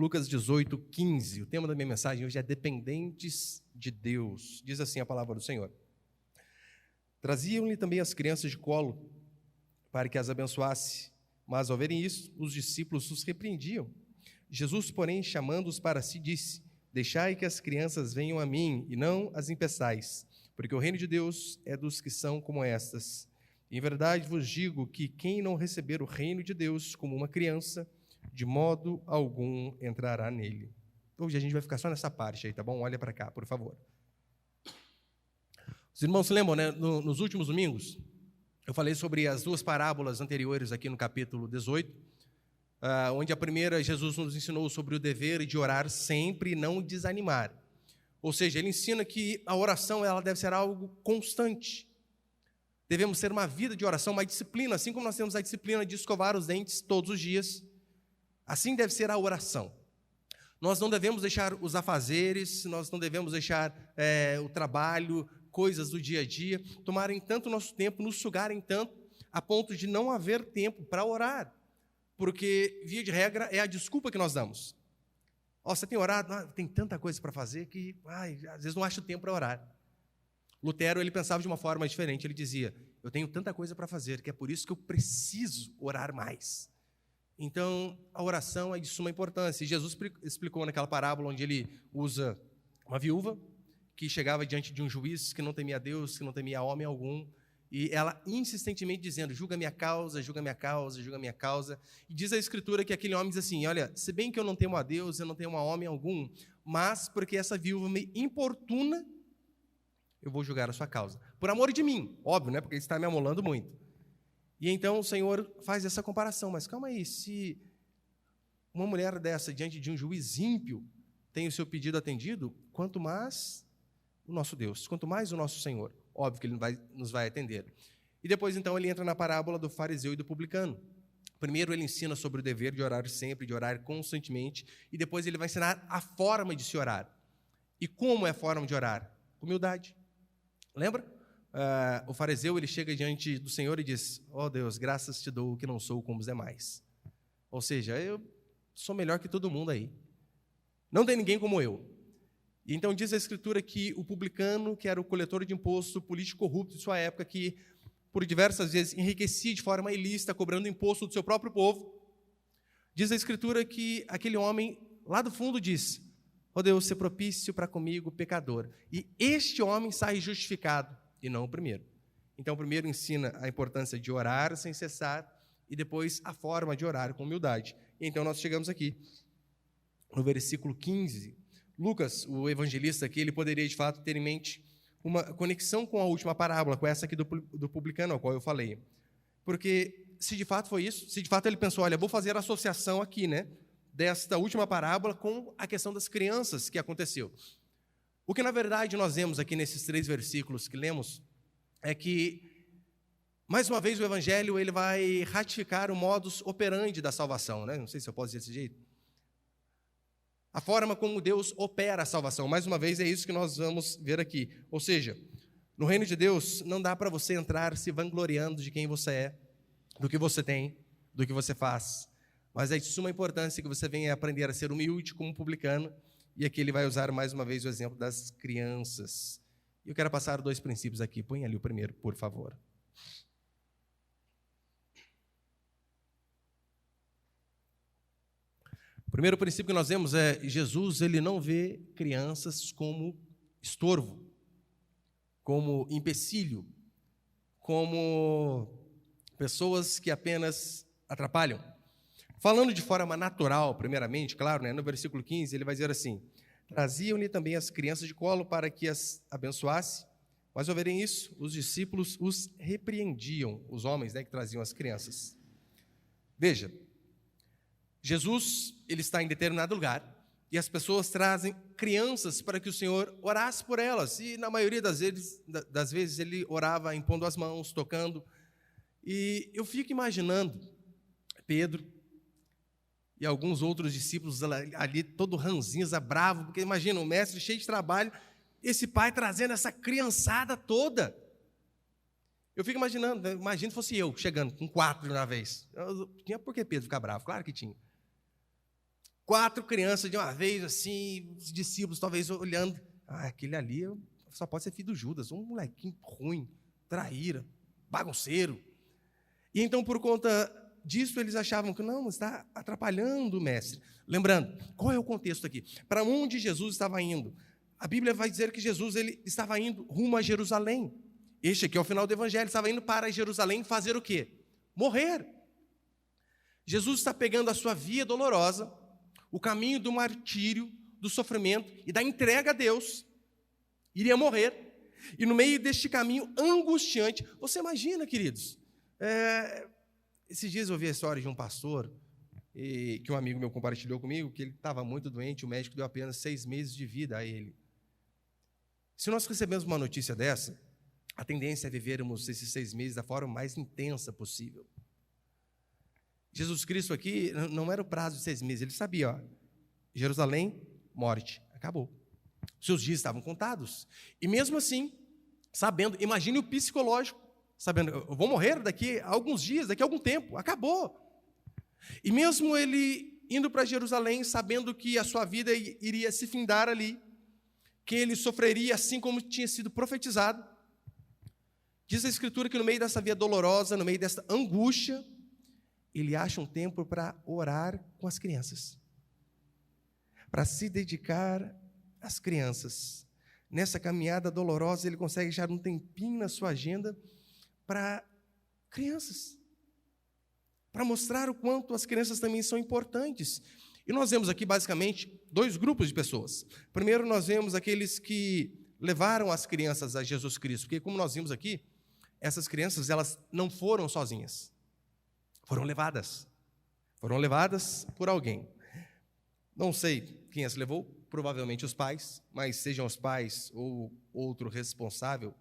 Lucas 18, 15. O tema da minha mensagem hoje é dependentes de Deus. Diz assim a palavra do Senhor. Traziam-lhe também as crianças de colo para que as abençoasse, mas ao verem isso, os discípulos os repreendiam. Jesus, porém, chamando-os para si, disse: deixai que as crianças venham a mim, e não as impeçais, porque o reino de Deus é dos que são como estas. Em verdade vos digo que quem não receber o reino de Deus como uma criança, de modo algum entrará nele. Hoje a gente vai ficar só nessa parte aí, tá bom? Olha para cá, por favor. Os irmãos se lembram, né? Nos últimos domingos, eu falei sobre as duas parábolas anteriores aqui no capítulo 18, onde a primeira, Jesus nos ensinou sobre o dever de orar sempre e não desanimar. Ou seja, ele ensina que a oração ela deve ser algo constante. Devemos ter uma vida de oração, uma disciplina, assim como nós temos a disciplina de escovar os dentes todos os dias, assim deve ser a oração. Nós não devemos deixar os afazeres, nós não devemos deixar o trabalho, coisas do dia a dia, tomarem tanto nosso tempo, nos sugarem tanto, a ponto de não haver tempo para orar. Porque, via de regra, é a desculpa que nós damos. Você tem orado? Tem tanta coisa para fazer que, às vezes não acho tempo para orar. Lutero, ele pensava de uma forma diferente. Ele dizia, eu tenho tanta coisa para fazer, que é por isso que eu preciso orar mais. Então, a oração é de suma importância. E Jesus explicou naquela parábola onde ele usa uma viúva que chegava diante de um juiz que não temia Deus, que não temia homem algum, e ela insistentemente dizendo, julga minha causa, julga minha causa, julga minha causa. E diz a Escritura que aquele homem diz assim, olha, se bem que eu não temo a Deus, eu não temo a homem algum, mas porque essa viúva me importuna, eu vou julgar a sua causa. Por amor de mim, óbvio, né? Porque ele está me amolando muito. E então o Senhor faz essa comparação, mas calma aí, se uma mulher dessa, diante de um juiz ímpio, tem o seu pedido atendido, quanto mais o nosso Deus, quanto mais o nosso Senhor. Óbvio que ele nos vai atender. E depois, então, ele entra na parábola do fariseu e do publicano. Primeiro, ele ensina sobre o dever de orar sempre, de orar constantemente, e depois ele vai ensinar a forma de se orar. E como é a forma de orar? Humildade. Lembra? O fariseu, ele chega diante do Senhor e diz, Deus, graças te dou que não sou como os demais. Ou seja, eu sou melhor que todo mundo aí. Não tem ninguém como eu. E então diz a Escritura que o publicano, que era o coletor de imposto, político corrupto de sua época, que por diversas vezes enriquecia de forma ilícita, cobrando imposto do seu próprio povo, diz a Escritura que aquele homem lá do fundo disse, Deus, ser propício para comigo, pecador. E este homem sai justificado, e não o primeiro. Então o primeiro ensina a importância de orar sem cessar, e depois a forma de orar com humildade. E então nós chegamos aqui, no versículo 15, Lucas, o evangelista aqui, ele poderia de fato ter em mente uma conexão com a última parábola, com essa aqui do publicano, ao qual eu falei. Porque se de fato foi isso, se de fato ele pensou, olha, vou fazer a associação aqui, né, desta última parábola com a questão das crianças que aconteceu. O que na verdade nós vemos aqui nesses 3 versículos que lemos, é que, mais uma vez o evangelho ele vai ratificar o modus operandi da salvação, né? Não sei se eu posso dizer desse jeito. A forma como Deus opera a salvação. Mais uma vez, é isso que nós vamos ver aqui. Ou seja, no reino de Deus, não dá para você entrar se vangloriando de quem você é, do que você tem, do que você faz. Mas é de suma importância que você venha aprender a ser humilde como publicano. E aqui ele vai usar mais uma vez o exemplo das crianças. E eu quero passar 2 princípios aqui. Põe ali o primeiro, por favor. O primeiro princípio que nós vemos é Jesus, ele não vê crianças como estorvo, como empecilho, como pessoas que apenas atrapalham. Falando de forma natural, primeiramente, claro, né, no versículo 15, ele vai dizer assim, traziam-lhe também as crianças de colo para que as abençoasse, mas ao verem isso, os discípulos os repreendiam, os homens, né, que traziam as crianças. Veja, Jesus, ele está em determinado lugar e as pessoas trazem crianças para que o Senhor orasse por elas. E na maioria das vezes ele orava impondo as mãos, tocando. E eu fico imaginando Pedro e alguns outros discípulos ali todo ranzinza, bravo, porque imagina, o mestre cheio de trabalho, esse pai trazendo essa criançada toda. Eu fico imaginando, imagina se fosse eu chegando com 4 de uma vez. Tinha por que Pedro ficar bravo? Claro que tinha. 4 crianças de uma vez, assim, os discípulos talvez olhando. Aquele ali só pode ser filho do Judas, um molequinho ruim, traíra, bagunceiro. E então, por conta disso, eles achavam que não, está atrapalhando o mestre. Lembrando, qual é o contexto aqui? Para onde Jesus estava indo? A Bíblia vai dizer que Jesus ele estava indo rumo a Jerusalém. Este aqui é o final do Evangelho, estava indo para Jerusalém fazer o quê? Morrer. Jesus está pegando a sua via dolorosa, o caminho do martírio, do sofrimento e da entrega a Deus. Iria morrer. E no meio deste caminho angustiante, você imagina, queridos, esses dias eu ouvi a história de um pastor, que um amigo meu compartilhou comigo, que ele estava muito doente, o médico deu apenas 6 meses de vida a ele. Se nós recebemos uma notícia dessa, a tendência é vivermos esses 6 meses da forma mais intensa possível. Jesus Cristo aqui não era o prazo de 6 meses, ele sabia, Jerusalém, morte, acabou. Seus dias estavam contados. E mesmo assim, sabendo, imagine o psicológico, sabendo, eu vou morrer daqui a alguns dias, daqui a algum tempo, acabou. E mesmo ele indo para Jerusalém, sabendo que a sua vida iria se findar ali, que ele sofreria assim como tinha sido profetizado, diz a Escritura que no meio dessa via dolorosa, no meio dessa angústia, ele acha um tempo para orar com as crianças, para se dedicar às crianças. Nessa caminhada dolorosa, ele consegue achar um tempinho na sua agenda para crianças, para mostrar o quanto as crianças também são importantes. E nós vemos aqui, basicamente, 2 grupos de pessoas. Primeiro, nós vemos aqueles que levaram as crianças a Jesus Cristo, porque, como nós vimos aqui, essas crianças, elas não foram sozinhas, foram levadas por alguém. Não sei quem as levou, provavelmente os pais, mas sejam os pais ou outro responsável,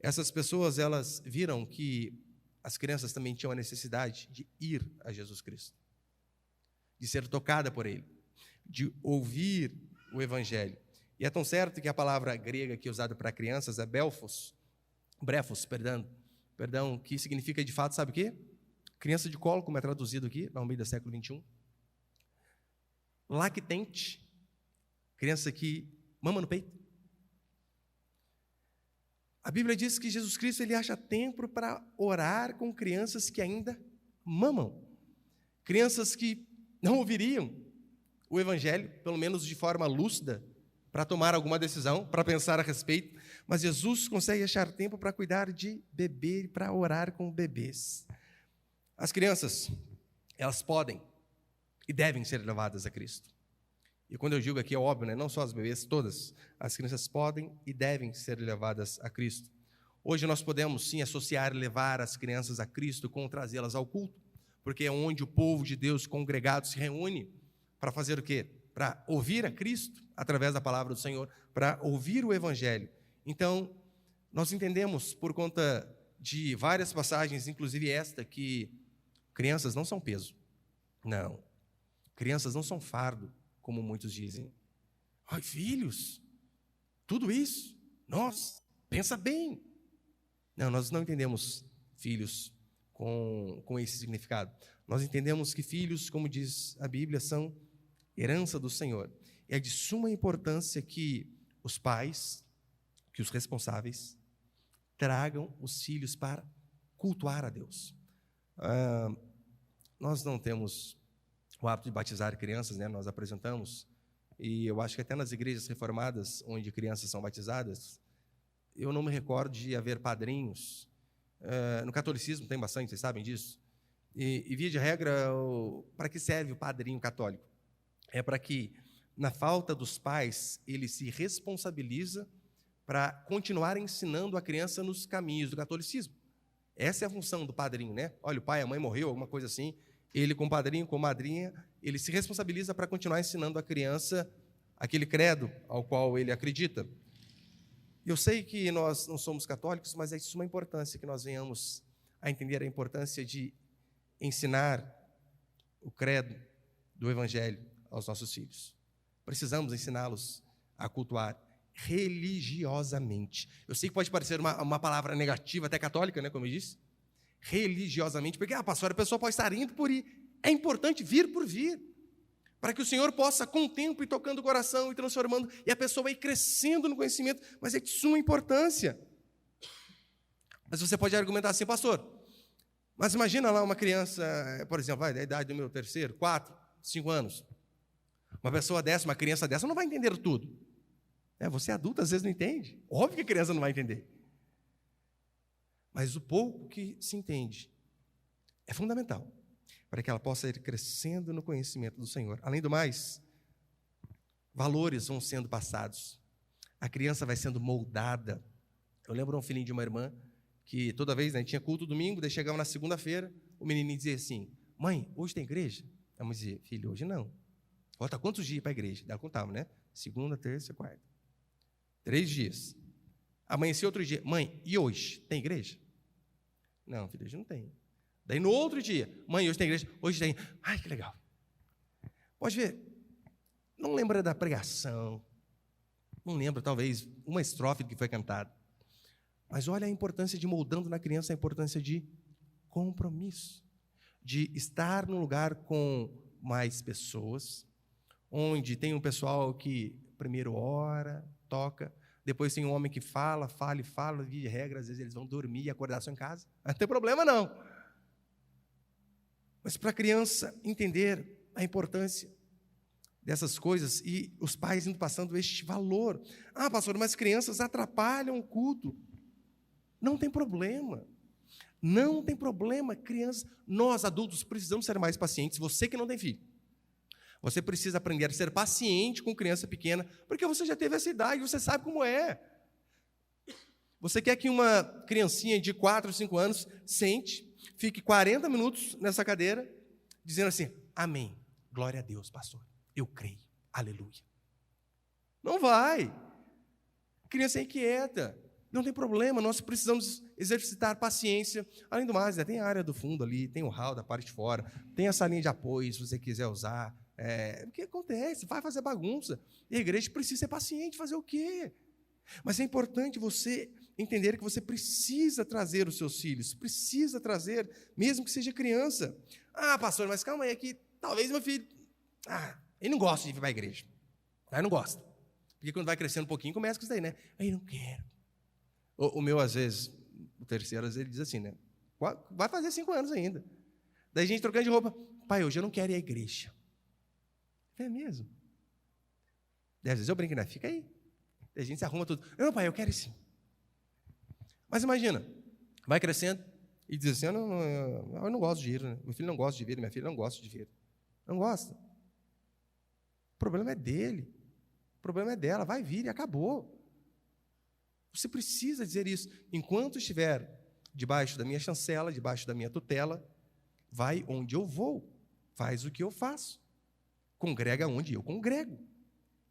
essas pessoas, elas viram que as crianças também tinham a necessidade de ir a Jesus Cristo, de ser tocada por Ele, de ouvir o Evangelho. E é tão certo que a palavra grega que é usada para crianças é brefos, que significa de fato, sabe o quê? Criança de colo, como é traduzido aqui, no meio do século 21. Lactente, criança que mama no peito. A Bíblia diz que Jesus Cristo ele acha tempo para orar com crianças que ainda mamam. Crianças que não ouviriam o Evangelho, pelo menos de forma lúcida, para tomar alguma decisão, para pensar a respeito. Mas Jesus consegue achar tempo para cuidar de bebê e para orar com bebês. As crianças, elas podem e devem ser levadas a Cristo. E quando eu digo aqui, é óbvio, né? Não só as bebês, todas. As crianças podem e devem ser levadas a Cristo. Hoje nós podemos, sim, associar e levar as crianças a Cristo com trazê-las ao culto, porque é onde o povo de Deus congregado se reúne para fazer o quê? Para ouvir a Cristo através da palavra do Senhor, para ouvir o Evangelho. Então, nós entendemos, por conta de várias passagens, inclusive esta, que crianças não são peso. Não. Crianças não são fardo, como muitos dizem. Ai, filhos, tudo isso? Nossa, pensa bem. Não, nós não entendemos filhos com esse significado. Nós entendemos que filhos, como diz a Bíblia, são herança do Senhor. É de suma importância que os pais, que os responsáveis, tragam os filhos para cultuar a Deus. Nós não temos o hábito de batizar crianças, né? Nós apresentamos, e eu acho que até nas igrejas reformadas, onde crianças são batizadas, eu não me recordo de haver padrinhos. No catolicismo tem bastante, vocês sabem disso. E via de regra, para que serve o padrinho católico? É para que, na falta dos pais, ele se responsabiliza para continuar ensinando a criança nos caminhos do catolicismo. Essa é a função do padrinho, né? Olha, o pai, a mãe morreu, alguma coisa assim. Ele, com o padrinho, com a madrinha, ele se responsabiliza para continuar ensinando a criança aquele credo ao qual ele acredita. Eu sei que nós não somos católicos, mas é de suma importância que nós venhamos a entender a importância de ensinar o credo do Evangelho aos nossos filhos. Precisamos ensiná-los a cultuar religiosamente. Eu sei que pode parecer uma palavra negativa, até católica, né, como eu disse. Religiosamente, porque, pastor, a pessoa pode estar indo por ir. É importante vir por vir. para que o Senhor possa, com o tempo, ir tocando o coração e transformando, e a pessoa ir crescendo no conhecimento, mas é de suma importância. Mas você pode argumentar assim, pastor, mas imagina lá uma criança, por exemplo, da idade do meu 3º, 4, 5 anos. Uma pessoa dessa, uma criança dessa, não vai entender tudo. Você adulto, às vezes, não entende. Óbvio que a criança não vai entender. Mas o pouco que se entende é fundamental para que ela possa ir crescendo no conhecimento do Senhor. Além do mais, valores vão sendo passados. A criança vai sendo moldada. Eu lembro um filhinho de uma irmã que toda vez, tinha culto domingo, daí chegava na segunda-feira, o menininho dizia assim, mãe, hoje tem igreja? A mãe dizia, filho, hoje não. Falta quantos dias para a igreja? Ela contava, né? Segunda, terça, quarta. 3 dias. Amanhecia outro dia. Mãe, e hoje? Tem igreja? Não, filho, hoje não tem. Daí no outro dia, mãe, hoje tem igreja? Hoje tem. Ai, que legal. Pode ver, não lembra da pregação, não lembra, talvez, uma estrofe que foi cantada. Mas olha a importância de moldando na criança a importância de compromisso, de estar num lugar com mais pessoas, onde tem um pessoal que primeiro ora, toca, depois tem um homem que fala, via de regra, às vezes eles vão dormir e acordar só em casa. Não tem problema não. Mas para a criança entender a importância dessas coisas e os pais indo passando este valor. Ah, pastor, mas crianças atrapalham o culto. Não tem problema. Não tem problema, crianças. Nós, adultos, precisamos ser mais pacientes. Você que não tem filho. Você precisa aprender a ser paciente com criança pequena, porque você já teve essa idade, você sabe como é. Você quer que uma criancinha de 4, 5 anos sente, fique 40 minutos nessa cadeira, dizendo assim, amém, glória a Deus, pastor, eu creio, aleluia. Não vai. Criança é inquieta, não tem problema, nós precisamos exercitar paciência. Além do mais, tem a área do fundo ali, tem o hall da parte de fora, tem a salinha de apoio, se você quiser usar. O que acontece? Vai fazer bagunça. E a igreja precisa ser paciente, fazer o quê? Mas é importante você entender que você precisa trazer os seus filhos, precisa trazer, mesmo que seja criança. Ah, pastor, mas calma aí, que talvez meu filho, ele não gosta de vir para a igreja. Ele não gosta. Porque quando vai crescendo um pouquinho, começa com isso daí, né? Aí não quero. O meu, às vezes, o 3º, às vezes, ele diz assim, né? Vai fazer 5 anos ainda. Daí a gente trocando de roupa, pai, hoje eu não quero ir à igreja. É mesmo. Daí, às vezes eu brinco, né? Fica aí. Daí a gente se arruma tudo. Não, pai, eu quero ir sim. Mas imagina, vai crescendo e diz assim, eu não gosto de ir, né? Meu filho não gosta de vir, minha filha não gosta de vir. Não gosta. O problema é dele. O problema é dela. Vai vir e acabou. Você precisa dizer isso. Enquanto estiver debaixo da minha chancela, debaixo da minha tutela, vai onde eu vou, faz o que eu faço, congrega onde eu congrego.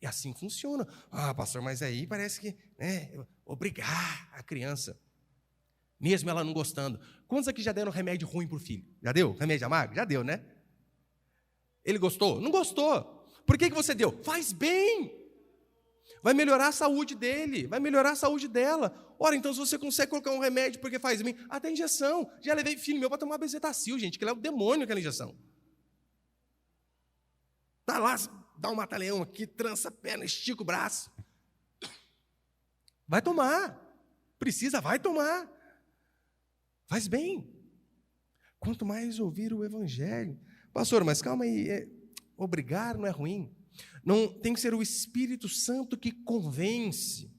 E assim funciona. Ah, pastor, mas aí parece que obrigar a criança, mesmo ela não gostando. Quantos aqui já deram remédio ruim para o filho? Já deu? Remédio amargo? Já deu, né? Ele gostou? Não gostou. Por que você deu? Faz bem. Vai melhorar a saúde dele, vai melhorar a saúde dela. Ora, então, se você consegue colocar um remédio porque faz bem, até injeção. Já levei filho meu para tomar bezetacil, gente, que ele é o demônio aquela injeção. Tá lá, dá um mata-leão aqui, trança a perna, estica o braço. Vai tomar. Precisa, vai tomar. Faz bem. Quanto mais ouvir o evangelho. Pastor, mas calma aí, obrigar não é ruim. Não tem que ser o Espírito Santo que convence.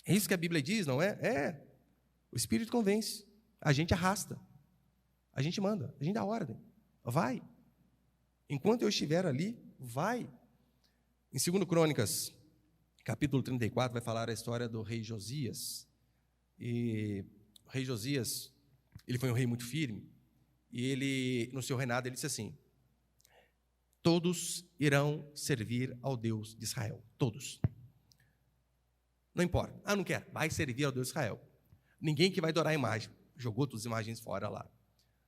É isso que a Bíblia diz, não é? O Espírito convence. A gente arrasta. A gente manda, a gente dá ordem. Vai. Enquanto eu estiver ali, vai. Em 2 Crônicas, capítulo 34, vai falar a história do rei Josias. E o rei Josias, ele foi um rei muito firme. E ele, no seu reinado, ele disse assim, todos irão servir ao Deus de Israel. Todos. Não importa. Não quer. Vai servir ao Deus de Israel. Ninguém que vai adorar a imagem. Jogou todas as imagens fora lá.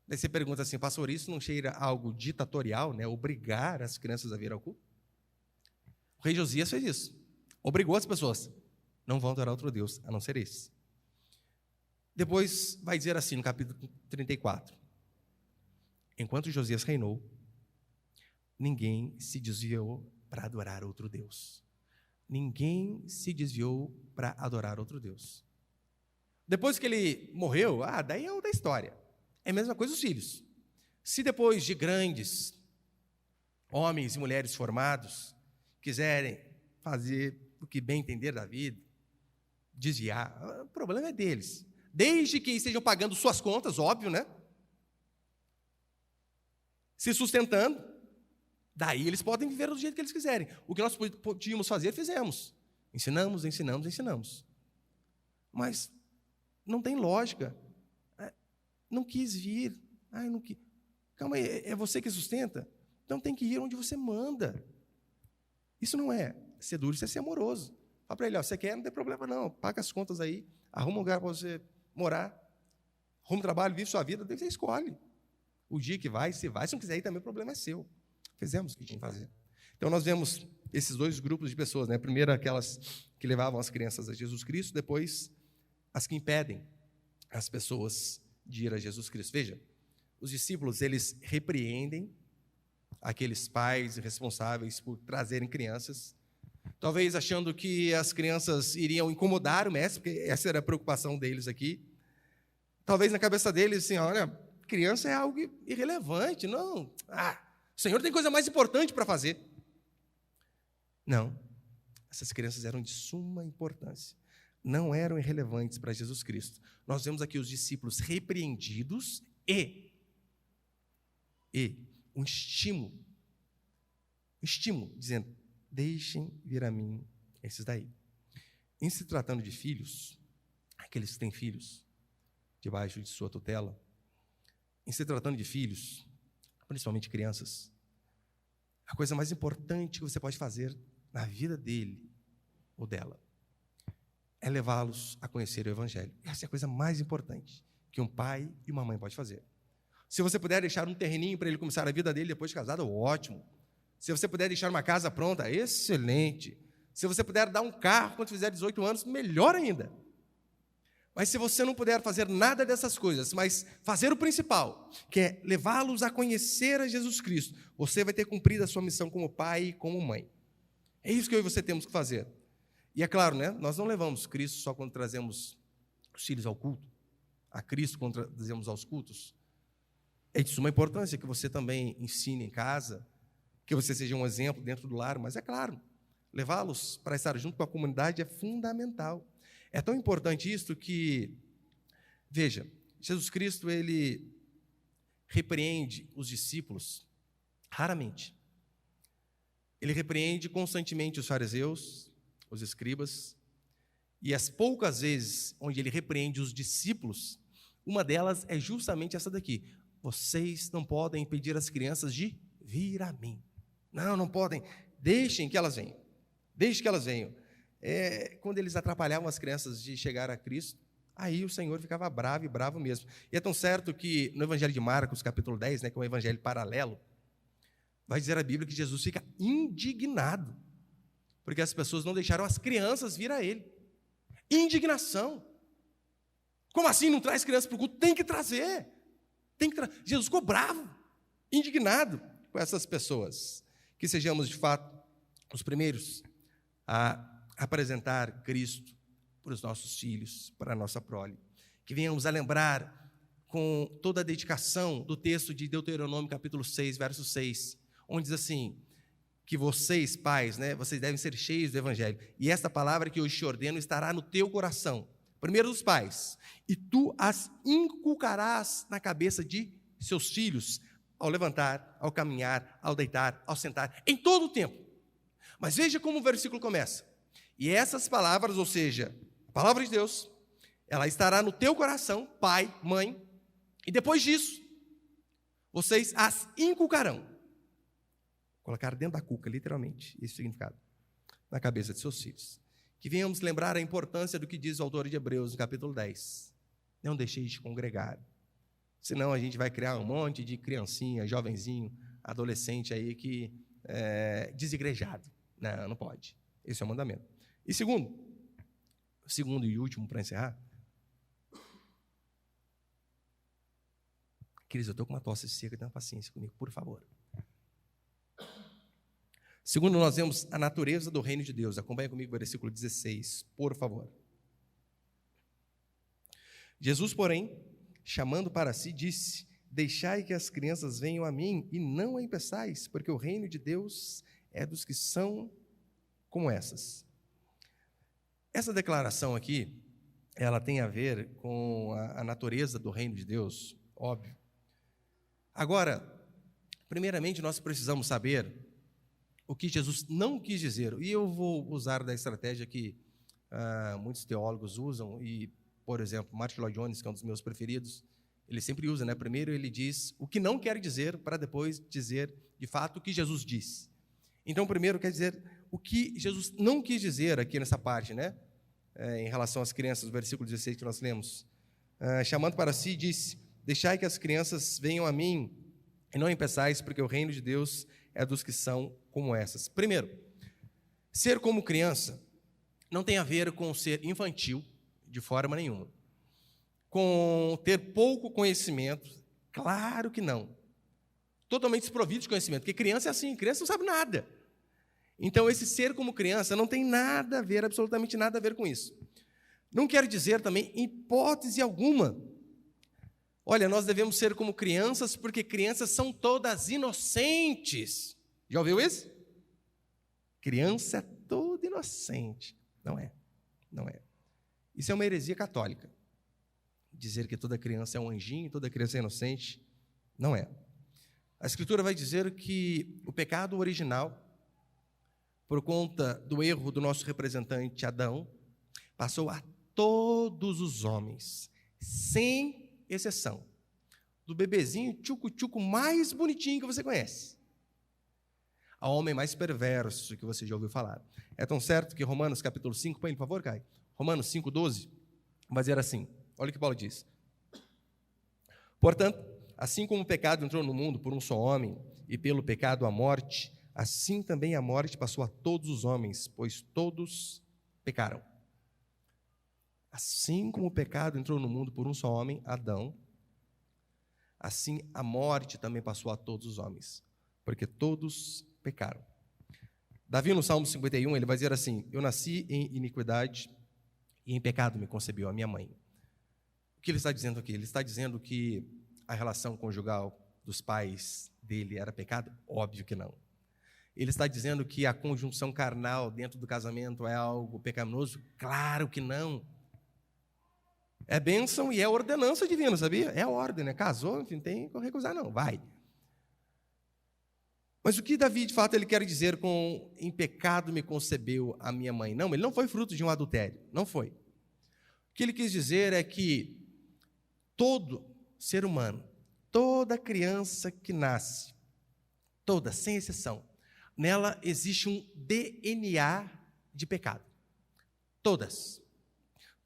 Daí você pergunta assim, pastor, isso não cheira a algo ditatorial, né? Obrigar as crianças a vir ao culto? O rei Josias fez isso. Obrigou as pessoas. Não vão adorar outro Deus, a não ser esse. Depois vai dizer assim, no capítulo 34. Enquanto Josias reinou, ninguém se desviou para adorar outro Deus. Ninguém se desviou para adorar outro Deus. Depois que ele morreu, daí é outra história. É a mesma coisa os filhos. Se depois de grandes homens e mulheres formados quiserem fazer o que bem entender da vida, desviar, o problema é deles. Desde que estejam pagando suas contas, óbvio, né? Se sustentando, daí eles podem viver do jeito que eles quiserem. O que nós podíamos fazer, fizemos. Ensinamos. Mas não tem lógica. Não quis vir. Não quis. Calma aí, é você que sustenta? Então tem que ir onde você manda. Isso não é ser duro, isso é ser amoroso. Fala para ele, você quer, não tem problema não. Paga as contas aí, arruma um lugar para você morar, arruma um trabalho, vive sua vida, daí você escolhe. O dia que vai, se não quiser ir também o problema é seu. Fizemos o que tinha que fazer. Então nós vemos esses dois grupos de pessoas, né? Primeiro aquelas que levavam as crianças a Jesus Cristo, depois as que impedem as pessoas de ir a Jesus Cristo. Veja, os discípulos, eles repreendem aqueles pais responsáveis por trazerem crianças, talvez achando que as crianças iriam incomodar o mestre, porque essa era a preocupação deles aqui. Talvez na cabeça deles, assim, olha, criança é algo irrelevante, não. O Senhor tem coisa mais importante para fazer. Não, essas crianças eram de suma importância, não eram irrelevantes para Jesus Cristo. Nós vemos aqui os discípulos repreendidos e um estímulo, dizendo, deixem vir a mim esses daí. Em se tratando de filhos, aqueles que têm filhos debaixo de sua tutela, em se tratando de filhos, principalmente crianças, a coisa mais importante que você pode fazer na vida dele ou dela é levá-los a conhecer o Evangelho. Essa é a coisa mais importante que um pai e uma mãe podem fazer. Se você puder deixar um terreninho para ele começar a vida dele depois de casado, ótimo. Se você puder deixar uma casa pronta, excelente. Se você puder dar um carro quando fizer 18 anos, melhor ainda. Mas se você não puder fazer nada dessas coisas, mas fazer o principal, que é levá-los a conhecer a Jesus Cristo, você vai ter cumprido a sua missão como pai e como mãe. É isso que eu e você temos que fazer. E é claro, né? Nós não levamos Cristo só quando trazemos os filhos ao culto, a Cristo quando trazemos aos cultos. É de suma importância que você também ensine em casa, que você seja um exemplo dentro do lar, mas é claro, levá-los para estar junto com a comunidade é fundamental. É tão importante isso que, veja, Jesus Cristo, ele repreende os discípulos raramente. Ele repreende constantemente os fariseus, os escribas, e as poucas vezes onde ele repreende os discípulos, uma delas é justamente essa daqui. Vocês não podem impedir as crianças de vir a mim. Não podem. Deixem que elas venham. Deixem que elas venham. Quando eles atrapalhavam as crianças de chegar a Cristo, aí o Senhor ficava bravo e bravo mesmo. E é tão certo que no Evangelho de Marcos, capítulo 10, né, que é um evangelho paralelo, vai dizer a Bíblia que Jesus fica indignado, porque as pessoas não deixaram as crianças vir a Ele. Indignação. Como assim não traz crianças para o culto? Tem que trazer. Jesus ficou bravo, indignado com essas pessoas. Que sejamos, de fato, os primeiros a apresentar Cristo para os nossos filhos, para a nossa prole. Que venhamos a lembrar com toda a dedicação do texto de Deuteronômio, capítulo 6, verso 6, onde diz assim, que vocês, pais, né, vocês devem ser cheios do Evangelho. E esta palavra que hoje te ordeno estará no teu coração. Primeiro dos pais, e tu as inculcarás na cabeça de seus filhos, ao levantar, ao caminhar, ao deitar, ao sentar, em todo o tempo. Mas veja como o versículo começa. E essas palavras, ou seja, a palavra de Deus, ela estará no teu coração, pai, mãe, e depois disso, vocês as inculcarão. Colocar dentro da cuca, literalmente, esse significado, na cabeça de seus filhos. Que venhamos lembrar a importância do que diz o autor de Hebreus, no capítulo 10. Não deixeis de congregar. Senão a gente vai criar um monte de criancinha, jovenzinho, adolescente aí que é desigrejado. Não pode. Esse é o mandamento. E segundo e último para encerrar. Queridos, eu estou com uma tosse seca, tenha paciência comigo, por favor. Segundo, nós vemos a natureza do reino de Deus. Acompanhe comigo o versículo 16, por favor. Jesus, porém, chamando para si, disse: deixai que as crianças venham a mim e não a impeçais, porque o reino de Deus é dos que são como essas. Essa declaração aqui, ela tem a ver com a natureza do reino de Deus, óbvio. Agora, primeiramente, nós precisamos saber o que Jesus não quis dizer. E eu vou usar da estratégia que muitos teólogos usam, e, por exemplo, Martin Lloyd Jones, que é um dos meus preferidos, ele sempre usa, né? Primeiro ele diz o que não quer dizer, para depois dizer, de fato, o que Jesus disse. Então, primeiro quer dizer o que Jesus não quis dizer aqui nessa parte, né? Em relação às crianças, no versículo 16 que nós lemos. Chamando para si, disse: deixai que as crianças venham a mim e não impeçais, porque o reino de Deus é dos que são como essas. Primeiro, ser como criança não tem a ver com ser infantil, de forma nenhuma. Com ter pouco conhecimento, claro que não. Totalmente desprovido de conhecimento, porque criança é assim, criança não sabe nada. Então, esse ser como criança não tem nada a ver, absolutamente nada a ver com isso. Não quer dizer também, em hipótese alguma, olha, nós devemos ser como crianças, porque crianças são todas inocentes. Já ouviu isso? Criança é toda inocente. Não é, não é. Isso é uma heresia católica. Dizer que toda criança é um anjinho, toda criança é inocente, não é. A Escritura vai dizer que o pecado original, por conta do erro do nosso representante Adão, passou a todos os homens, sem exceção. Do bebezinho tchucu-tchucu mais bonitinho que você conhece, ao homem mais perverso que você já ouviu falar. É tão certo que Romanos capítulo 5, põe por favor, Caio. Romanos 5,12, vai dizer assim, olha o que Paulo diz. Portanto, assim como o pecado entrou no mundo por um só homem, e pelo pecado a morte, assim também a morte passou a todos os homens, pois todos pecaram. Assim como o pecado entrou no mundo por um só homem, Adão, assim a morte também passou a todos os homens, porque todos pecaram. Davi, no Salmo 51, ele vai dizer assim: eu nasci em iniquidade e em pecado me concebeu a minha mãe. O que ele está dizendo aqui? Ele está dizendo que a relação conjugal dos pais dele era pecado? Óbvio que não. Ele está dizendo que a conjunção carnal dentro do casamento é algo pecaminoso? Claro que não. É bênção e é ordenança divina, sabia? É ordem, né? Casou, enfim, tem que recusar não, vai. Mas o que Davi, de fato, ele quer dizer com em pecado me concebeu a minha mãe? Não, ele não foi fruto de um adultério, não foi. O que ele quis dizer é que todo ser humano, toda criança que nasce, toda, sem exceção, nela existe um DNA de pecado. Todas.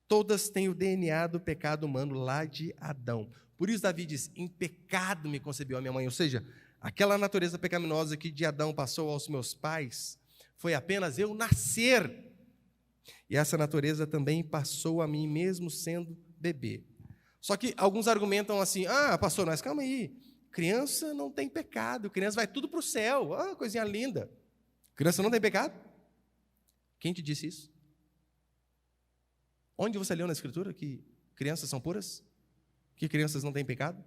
Todas têm o DNA do pecado humano lá de Adão. Por isso Davi diz, em pecado me concebeu a minha mãe. Ou seja, aquela natureza pecaminosa que de Adão passou aos meus pais, foi apenas eu nascer. E essa natureza também passou a mim, mesmo sendo bebê. Só que alguns argumentam assim, pastor, mas calma aí, criança não tem pecado, criança vai tudo para o céu, coisinha linda. Criança não tem pecado? Quem te disse isso? Onde você leu na Escritura que crianças são puras? Que crianças não têm pecado?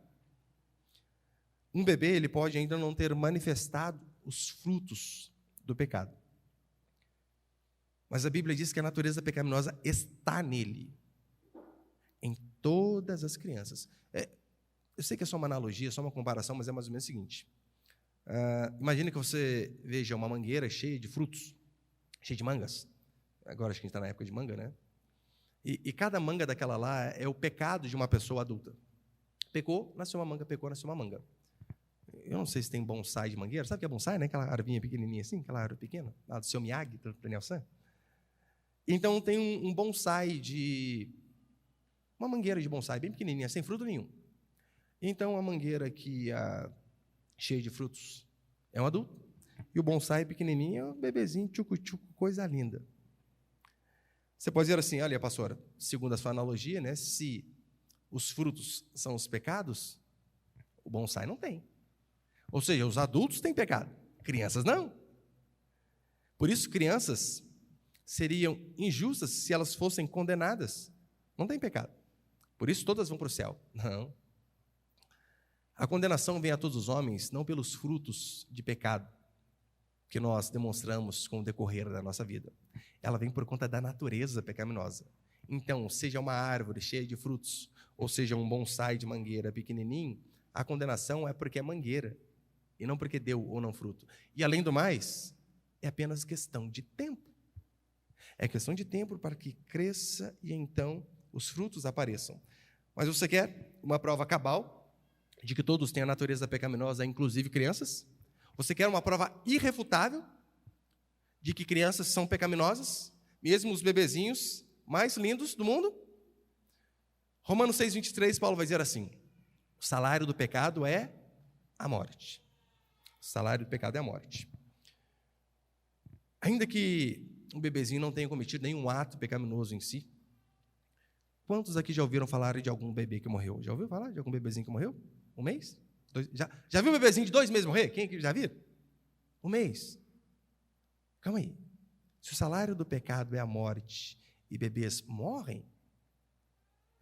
Um bebê, ele pode ainda não ter manifestado os frutos do pecado. Mas a Bíblia diz que a natureza pecaminosa está nele. Em todas as crianças. Eu sei que é só uma analogia, só uma comparação, mas é mais ou menos o seguinte. Imagina que você veja uma mangueira cheia de frutos, cheia de mangas. Agora acho que a gente está na época de manga, né? E cada manga daquela lá é o pecado de uma pessoa adulta. Pecou, nasceu uma manga, pecou, nasceu uma manga. Eu não sei se tem bonsai de mangueira. Sabe o que é bonsai, né? Aquela arvinha pequenininha assim, aquela árvore pequena, lá do seu Miyagi, do Daniel San. Então tem um bonsai de... uma mangueira de bonsai, bem pequenininha, sem fruto nenhum. Então a mangueira que cheia de frutos é um adulto, e o bonsai pequenininho é um bebezinho, tchucu-tchucu, coisa linda. Você pode dizer assim, olha, pastora, segundo a sua analogia, né, se os frutos são os pecados, o bonsai não tem. Ou seja, os adultos têm pecado, crianças não. Por isso, crianças seriam injustas se elas fossem condenadas. Não tem pecado. Por isso, todas vão para o céu. Não. A condenação vem a todos os homens, não pelos frutos de pecado que nós demonstramos com o decorrer da nossa vida. Ela vem por conta da natureza pecaminosa. Então, seja uma árvore cheia de frutos, ou seja um bonsai de mangueira pequenininho, a condenação é porque é mangueira, e não porque deu ou não fruto. E, além do mais, é apenas questão de tempo. É questão de tempo para que cresça e, então, os frutos apareçam. Mas você quer uma prova cabal de que todos têm a natureza pecaminosa, inclusive crianças? Você quer uma prova irrefutável de que crianças são pecaminosas, mesmo os bebezinhos mais lindos do mundo? Romanos 6:23, Paulo vai dizer assim: o salário do pecado é a morte. O salário do pecado é a morte. Ainda que um bebezinho não tenha cometido nenhum ato pecaminoso em si, quantos aqui já ouviram falar de algum bebê que morreu? Já ouviu falar de algum bebezinho que morreu? Um mês? Já viu um bebezinho de 2 meses morrer? Quem aqui já viu? Um mês. Calma aí. Se o salário do pecado é a morte e bebês morrem,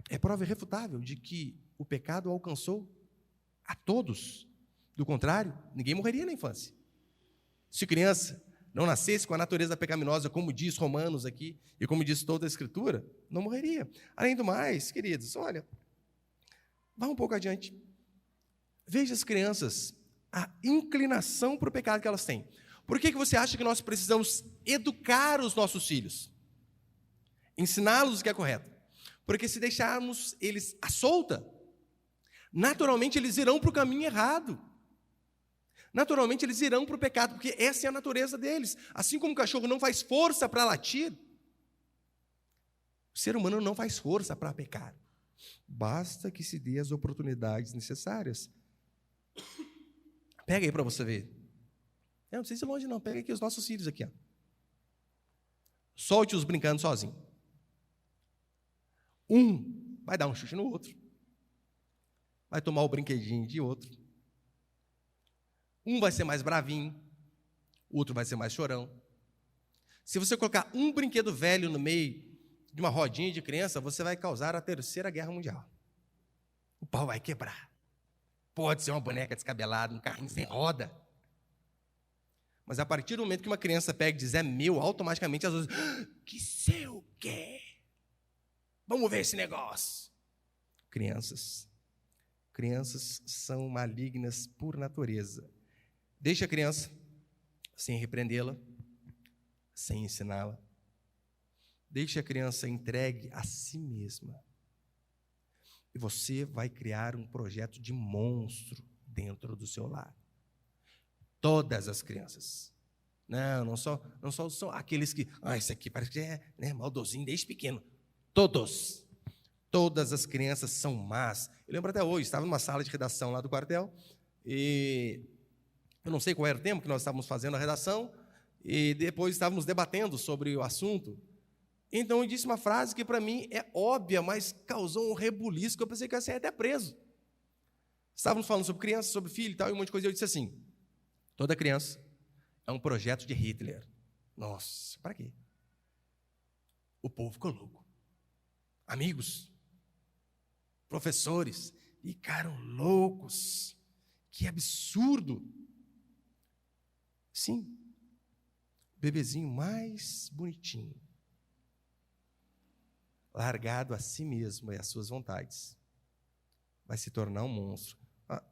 é prova irrefutável de que o pecado alcançou a todos. Do contrário, ninguém morreria na infância. Se criança não nascesse com a natureza pecaminosa, como diz Romanos aqui, e como diz toda a Escritura, não morreria. Além do mais, queridos, olha, vá um pouco adiante. Veja as crianças, a inclinação para o pecado que elas têm. Por que você acha que nós precisamos educar os nossos filhos? Ensiná-los o que é correto. Porque se deixarmos eles à solta, naturalmente eles irão para o caminho errado. Naturalmente eles irão para o pecado, porque essa é a natureza deles. Assim como o cachorro não faz força para latir, o ser humano não faz força para pecar. Basta que se dê as oportunidades necessárias. Pega aí para você ver. Eu não precisa ir longe não, pega aqui os nossos filhos aqui. Ó. Solte-os brincando sozinho. Um vai dar um chute no outro. Vai tomar o brinquedinho de outro. Um vai ser mais bravinho, o outro vai ser mais chorão. Se você colocar um brinquedo velho no meio de uma rodinha de criança, você vai causar a 3ª Guerra Mundial. O pau vai quebrar. Pode ser uma boneca descabelada, um carrinho sem roda. Mas a partir do momento que uma criança pega e diz, é meu, automaticamente as outras, que seu quê? Vamos ver esse negócio. Crianças são malignas por natureza. Deixa a criança sem repreendê-la, sem ensiná-la. Deixa a criança entregue a si mesma. E você vai criar um projeto de monstro dentro do seu lar. Todas as crianças. Não só são aqueles que, esse aqui parece que é maldosinho desde pequeno. Todas as crianças são más. Eu lembro até hoje, estava numa sala de redação lá do quartel, e eu não sei qual era o tema que nós estávamos fazendo a redação, e depois estávamos debatendo sobre o assunto. Então eu disse uma frase que para mim é óbvia, mas causou um rebuliço que eu pensei que eu ia ser até preso. Estávamos falando sobre criança, sobre filho e tal, e um monte de coisa, e eu disse assim, toda criança é um projeto de Hitler. Nossa, para quê? O povo ficou louco. Amigos, professores, ficaram loucos. Que absurdo. Sim, o bebezinho mais bonitinho, largado a si mesmo e às suas vontades, vai se tornar um monstro.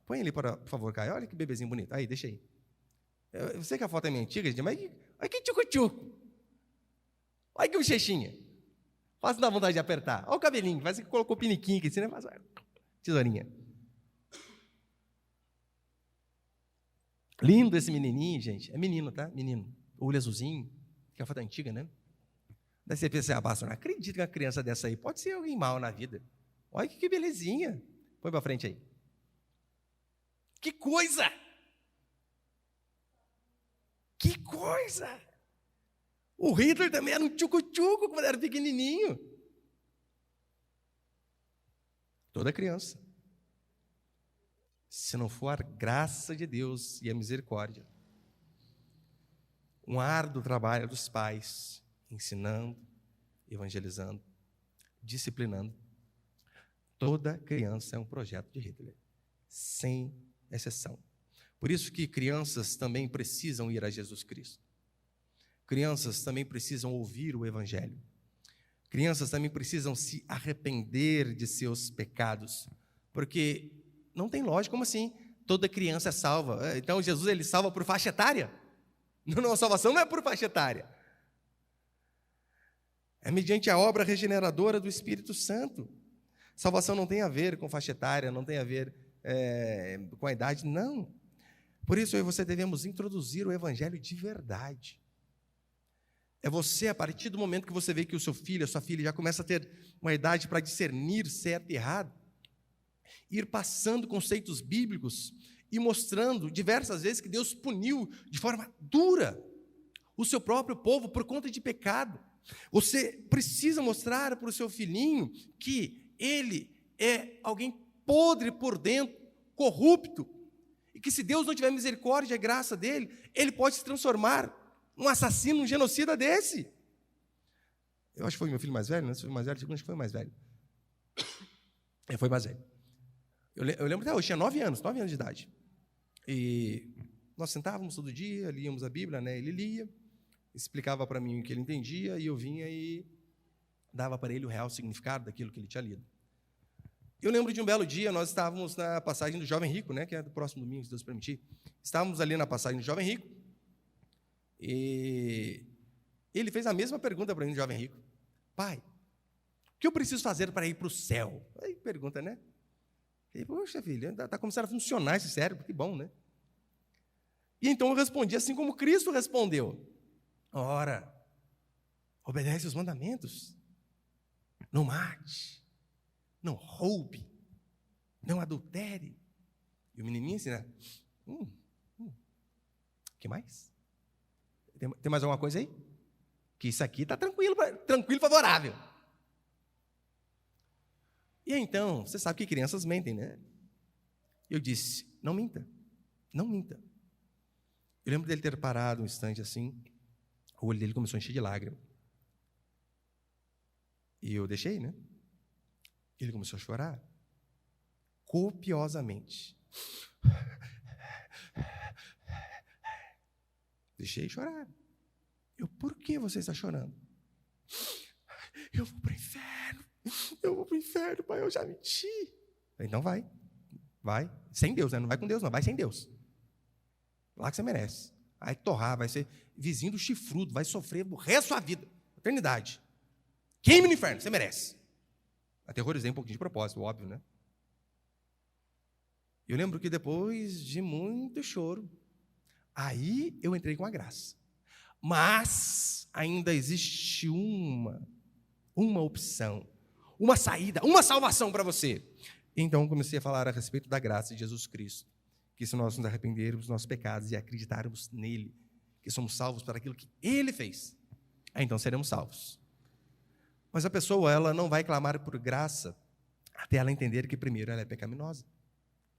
Põe ali, por favor, Caio. Olha que bebezinho bonito. Aí, deixa aí. Eu sei que a foto é meio antiga, gente, mas olha que tchucu-tchucu. Olha que bochechinha. Faz dar vontade de apertar. Olha o cabelinho, parece que colocou piniquinho aqui, assim, né? Faz tesourinha. Lindo esse menininho, gente. É menino, tá? Menino. Olho azulzinho. Que é a foto antiga, né? Daí você pensa, pastor, não acredito que uma criança dessa aí pode ser alguém mal na vida. Olha que belezinha. Põe para frente aí. Que coisa! Que coisa! O Hitler também era um tchucu-tchucu quando era pequenininho. Toda criança. Se não for a graça de Deus e a misericórdia, um árduo trabalho dos pais, ensinando, evangelizando, disciplinando. Toda criança é um projeto de Hitler, sem exceção. Por isso que crianças também precisam ir a Jesus Cristo. Crianças também precisam ouvir o Evangelho. Crianças também precisam se arrepender de seus pecados, porque não tem lógica, como assim? Toda criança é salva. Então Jesus, ele salva por faixa etária? Não, a salvação não é por faixa etária. É mediante a obra regeneradora do Espírito Santo. Salvação não tem a ver com faixa etária, não tem a ver com a idade, não. Por isso eu e você devemos introduzir o Evangelho de verdade. É você, a partir do momento que você vê que o seu filho, a sua filha já começa a ter uma idade para discernir certo e errado, ir passando conceitos bíblicos e mostrando diversas vezes que Deus puniu de forma dura o seu próprio povo por conta de pecado. Você precisa mostrar para o seu filhinho que ele é alguém podre por dentro, corrupto, e que se Deus não tiver misericórdia e graça dele, ele pode se transformar num assassino, um genocida desse. Eu acho que foi meu filho mais velho, né? Se foi mais velho, acho que foi mais velho. Foi mais velho. Eu lembro até hoje, tinha 9 anos de idade. E nós sentávamos todo dia, líamos a Bíblia, né? Ele lia, explicava para mim o que ele entendia, e eu vinha e dava para ele o real significado daquilo que ele tinha lido. Eu lembro de um belo dia, nós estávamos na passagem do Jovem Rico, né? Que é do próximo domingo, se Deus permitir. Estávamos ali na passagem do Jovem Rico, e ele fez a mesma pergunta para mim, Jovem Rico: pai, o que eu preciso fazer para ir para o céu? Aí pergunta, né? E, poxa, filho, está começando a funcionar esse cérebro, que bom, né? E então eu respondi assim como Cristo respondeu: ora, obedece os mandamentos, não mate, não roube, não adultere. E o menininho assim, né? Que mais? Tem mais alguma coisa aí? Que isso aqui está tranquilo, favorável. E então, você sabe que crianças mentem, né? Eu disse: não minta, não minta. Eu lembro dele ter parado um instante assim, o olho dele começou a encher de lágrimas. E eu deixei, né? Ele começou a chorar, copiosamente. Deixei chorar. Por que você está chorando? Eu vou para o inferno. Eu vou para o inferno, pai, eu já menti. Então vai. Sem Deus, né? Não vai com Deus, não. Vai sem Deus. Lá que você merece. Vai torrar, vai ser vizinho do chifrudo, vai sofrer o resto da sua vida. Eternidade. Queime no inferno, você merece. Aterrorizei um pouquinho de propósito, óbvio, né? Eu lembro que depois de muito choro, aí eu entrei com a graça. Mas ainda existe uma opção, uma saída, uma salvação para você. Então comecei a falar a respeito da graça de Jesus Cristo, que se nós nos arrependermos dos nossos pecados e acreditarmos nele, que somos salvos para aquilo que ele fez, então seremos salvos. Mas a pessoa, ela não vai clamar por graça até ela entender que primeiro ela é pecaminosa,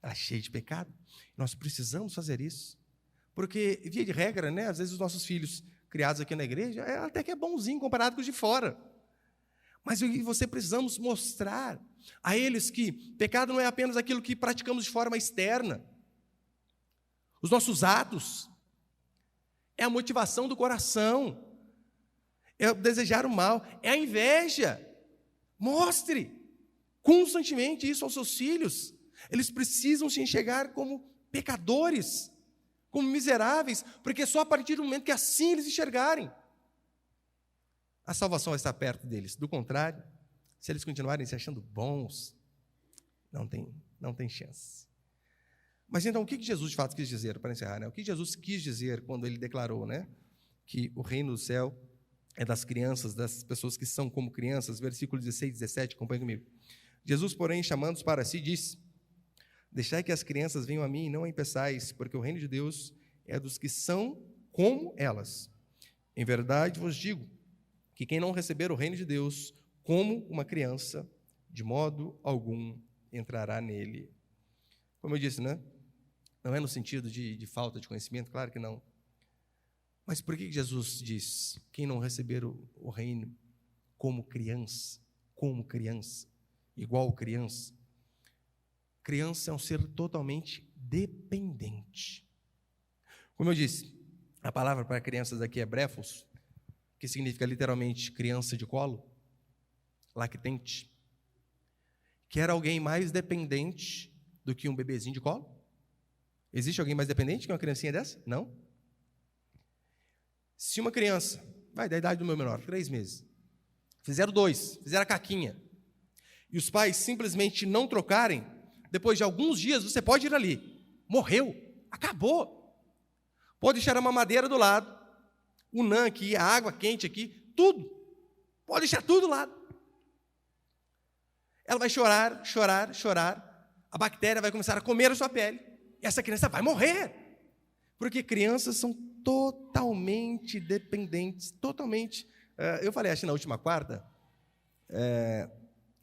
ela é cheia de pecado. Nós precisamos fazer isso. Porque, via de regra, né, às vezes os nossos filhos criados aqui na igreja, até que é bonzinho comparado com os de fora. Mas eu e você precisamos mostrar a eles que pecado não é apenas aquilo que praticamos de forma externa. Os nossos atos é a motivação do coração, é o desejar o mal, é a inveja. Mostre constantemente isso aos seus filhos. Eles precisam se enxergar como pecadores, como miseráveis, porque só a partir do momento que assim eles enxergarem, a salvação vai estar perto deles. Do contrário, se eles continuarem se achando bons, não tem chance. Mas então, o que Jesus de fato quis dizer, para encerrar, né? O que Jesus quis dizer quando ele declarou, né, que o reino do céu é das crianças, das pessoas que são como crianças? Versículo 16 e 17, acompanhe comigo. Jesus, porém, chamando-os para si, disse: deixai que as crianças venham a mim e não a impeçais, porque o reino de Deus é dos que são como elas. Em verdade vos digo que quem não receber o reino de Deus como uma criança, de modo algum entrará nele. Como eu disse, né? Não é no sentido de falta de conhecimento, claro que não. Mas por que Jesus diz, quem não receber o reino como criança, igual criança, criança é um ser totalmente dependente. Como eu disse, a palavra para crianças aqui é brefos, que significa literalmente criança de colo, lactente. Quer alguém mais dependente do que um bebezinho de colo? Existe alguém mais dependente que uma criancinha dessa? Não. Se uma criança, vai da idade do meu menor, 3 meses, fizeram a caquinha, e os pais simplesmente não trocarem, depois de alguns dias você pode ir ali, morreu, acabou. Pode deixar a mamadeira do lado, o NAN aqui, a água quente aqui, tudo. Pode deixar tudo do lado. Ela vai chorar, a bactéria vai começar a comer a sua pele, e essa criança vai morrer. Porque crianças são totalmente dependentes, totalmente. Eu falei, acho que na última quarta,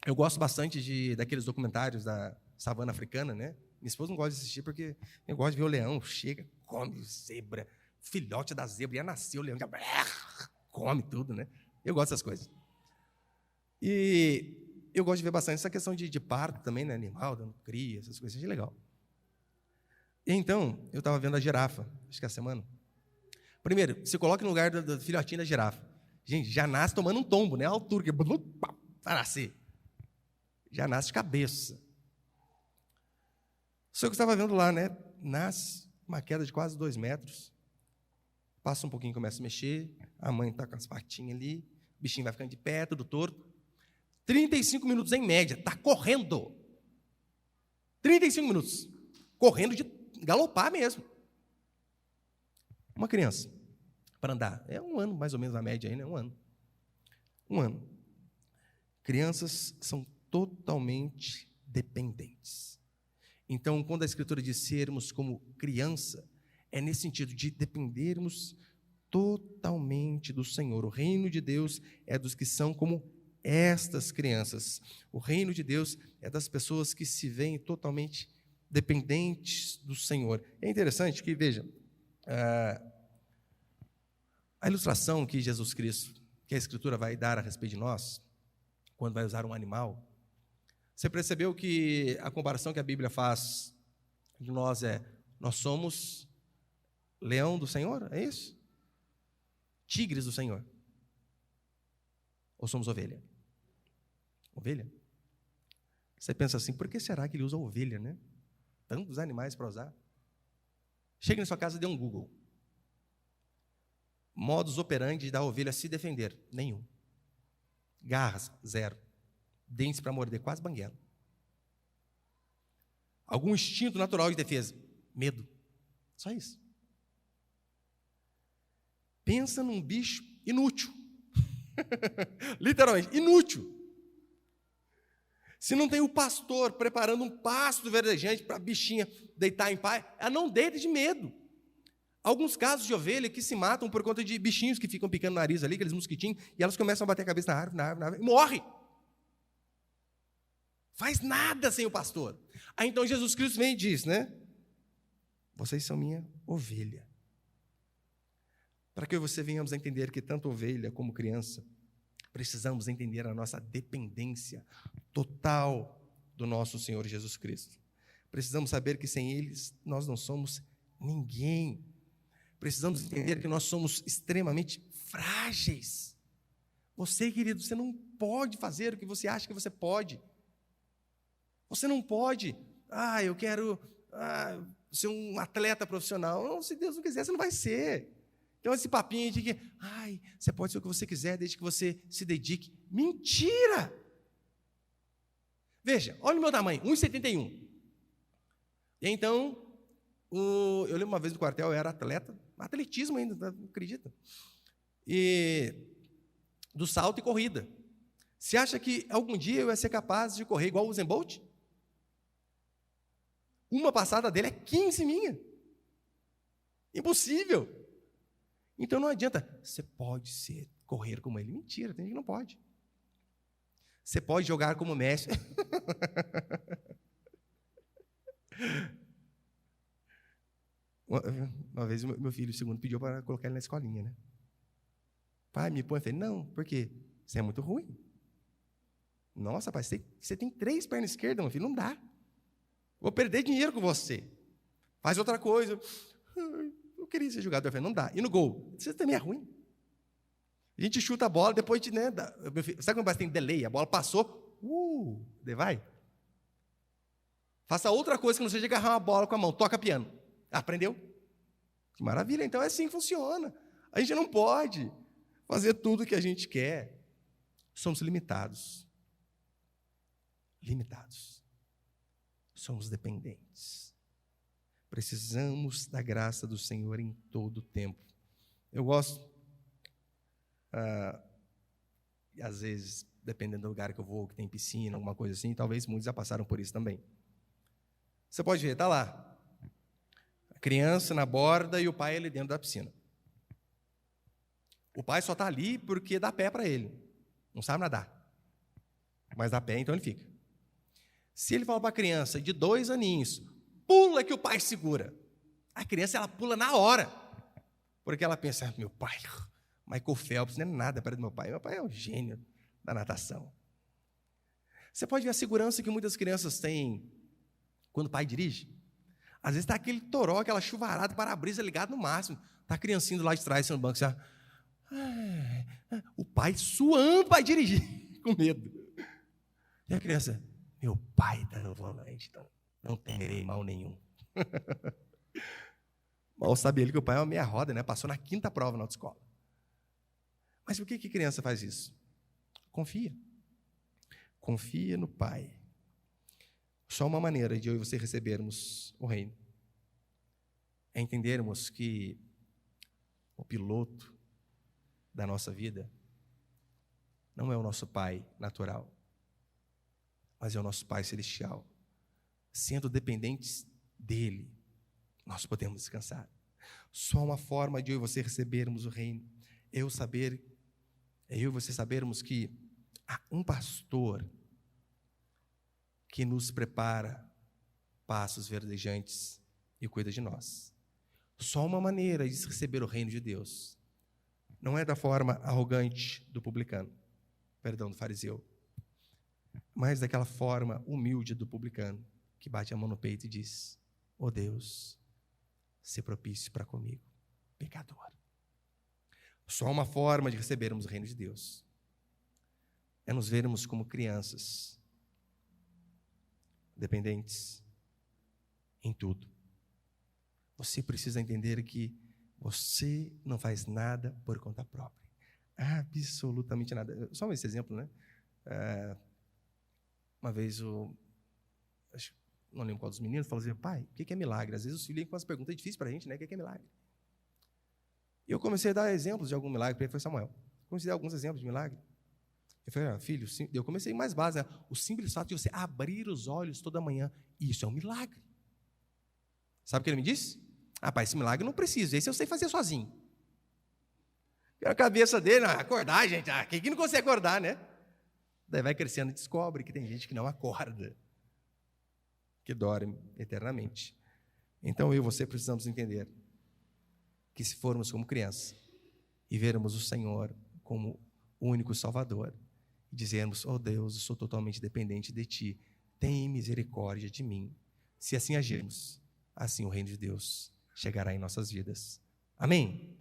eu gosto bastante daqueles documentários da savana africana, né? Minha esposa não gosta de assistir porque eu gosto de ver o leão, chega, come zebra, filhote da zebra, ia nascer o leão, já come tudo, né? Eu gosto dessas coisas. E eu gosto de ver bastante essa questão de parto também, né? Animal, dando cria, essas coisas, é legal. E então, eu estava vendo a girafa, acho que é a semana. Primeiro, se coloque no lugar do filhotinho da girafa. Gente, já nasce tomando um tombo, né? A altura, que para nascer. Já nasce de cabeça. Só que eu estava vendo lá, né? Nasce uma queda de quase 2 metros. Passa um pouquinho, começa a mexer. A mãe está com as patinhas ali. O bichinho vai ficando de pé, tudo torto. 35 minutos em média. Está correndo. 35 minutos. Correndo de galopar mesmo. Uma criança, para andar, é 1 ano, mais ou menos, a média aí, né? 1 ano. 1 ano. Crianças são totalmente dependentes. Então, quando a Escritura diz sermos como criança, é nesse sentido de dependermos totalmente do Senhor. O reino de Deus é dos que são como estas crianças. O reino de Deus é das pessoas que se veem totalmente dependentes do Senhor. É interessante que, veja, a ilustração que Jesus Cristo, que a Escritura vai dar a respeito de nós, quando vai usar um animal, você percebeu que a comparação que a Bíblia faz de nós nós somos leão do Senhor, é isso? Tigres do Senhor. Ou somos ovelha? Ovelha? Você pensa assim, por que será que ele usa ovelha, né? Tantos animais para usar. Chegue na sua casa e dê um Google. Modus operandi da ovelha se defender, nenhum. Garras, 0. Dentes para morder, quase banguela. Algum instinto natural de defesa? Medo. Só isso. Pensa num bicho inútil. Literalmente, inútil. Se não tem o pastor preparando um pasto verdejante para a bichinha deitar em paz, ela não deita de medo. Alguns casos de ovelha que se matam por conta de bichinhos que ficam picando o nariz ali, aqueles mosquitinhos, e elas começam a bater a cabeça na árvore, e morre. Faz nada sem o pastor. Aí então Jesus Cristo vem e diz, né? Vocês são minha ovelha. Para que você venhamos a entender que tanto ovelha como criança, precisamos entender a nossa dependência total do nosso Senhor Jesus Cristo. Precisamos saber que sem eles nós não somos ninguém. Precisamos entender que nós somos extremamente frágeis. Você, querido, você não pode fazer o que você acha que você pode. Você não pode, eu quero ser um atleta profissional. Não, se Deus não quiser, você não vai ser. Então, esse papinho de que, você pode ser o que você quiser, desde que você se dedique. Mentira! Veja, olha o meu tamanho, 1,71. E então, eu lembro uma vez no quartel, eu era atleta, atletismo ainda, não acredita? E do salto e corrida. Você acha que algum dia eu ia ser capaz de correr igual o Usain Bolt? Uma passada dele é 15 minha. Impossível. Então não adianta. Você pode correr como ele. Mentira, tem gente que não pode. Você pode jogar como Messi. Uma vez meu filho, o segundo, pediu para colocar ele na escolinha, né? Pai, me põe. Eu falei, não, por quê? Você é muito ruim. Nossa, pai, você tem 3 pernas esquerdas, meu filho, não dá. Vou perder dinheiro com você. Faz outra coisa. Eu queria ser jogador. Eu falei, não dá. E no gol? Você também é ruim. A gente chuta a bola, depois de, né? Sabe quando tem delay? A bola passou, daí vai. Faça outra coisa que não seja agarrar uma bola com a mão. Toca piano. Aprendeu? Que maravilha. Então é assim que funciona. A gente não pode fazer tudo o que a gente quer. Somos limitados. Limitados. Somos dependentes. Precisamos da graça do Senhor em todo o tempo. Eu gosto, e às vezes, dependendo do lugar que eu vou, que tem piscina, alguma coisa assim, talvez muitos já passaram por isso também. Você pode ver, está lá, a criança na borda e o pai ali dentro da piscina. O pai só está ali porque dá pé para ele, não sabe nadar, mas dá pé, então ele fica. Se ele falar para a criança de 2 aninhos, pula que o pai segura, a criança ela pula na hora, porque ela pensa, meu pai, Michael Phelps, não é nada perto do meu pai é um gênio da natação. Você pode ver a segurança que muitas crianças têm quando o pai dirige. Às vezes está aquele toró, aquela chuvarada, para-brisa ligado no máximo, está a criancinha lá de trás, no banco, assim, o pai suando para dirigir, com medo. E a criança, meu pai está no volante, então não temerei mal nenhum. Mal sabe ele que o pai é uma meia roda, né? Passou na 5ª prova na autoescola. Mas por que a criança faz isso? Confia. Confia no pai. Só uma maneira de eu e você recebermos o reino é entendermos que o piloto da nossa vida não é o nosso pai natural, mas é o nosso pai celestial. Sendo dependentes dele, nós podemos descansar. Só uma forma de eu e você recebermos o reino é eu e você sabermos que há um pastor que nos prepara passos verdejantes e cuida de nós. Só uma maneira de receber o reino de Deus não é da forma arrogante do publicano, do fariseu, mas daquela forma humilde do publicano, que bate a mão no peito e diz, Deus, se propício para comigo, pecador. Só uma forma de recebermos o reino de Deus é nos vermos como crianças, dependentes em tudo. Você precisa entender que você não faz nada por conta própria. Absolutamente nada. Só esse exemplo, né? Uma vez não lembro qual dos meninos, falou assim, pai, o que é milagre? Às vezes os filhos vêm com umas perguntas difíceis para a gente, né? O que é milagre? E eu comecei a dar exemplos de algum milagre, para ele foi Samuel. Comecei a dar alguns exemplos de milagre. Eu falei, filho, eu comecei mais básico, né? O simples fato de você abrir os olhos toda manhã, isso é um milagre. Sabe o que ele me disse? Pai, esse milagre eu não preciso, esse eu sei fazer sozinho. E a cabeça dele, acordar, gente, quem que não consegue acordar, né? Daí vai crescendo e descobre que tem gente que não acorda, que dorme eternamente. Então eu e você precisamos entender que se formos como crianças e vermos o Senhor como o único Salvador, e dizermos, Deus, eu sou totalmente dependente de Ti, tem misericórdia de mim. Se assim agirmos, assim o reino de Deus chegará em nossas vidas. Amém?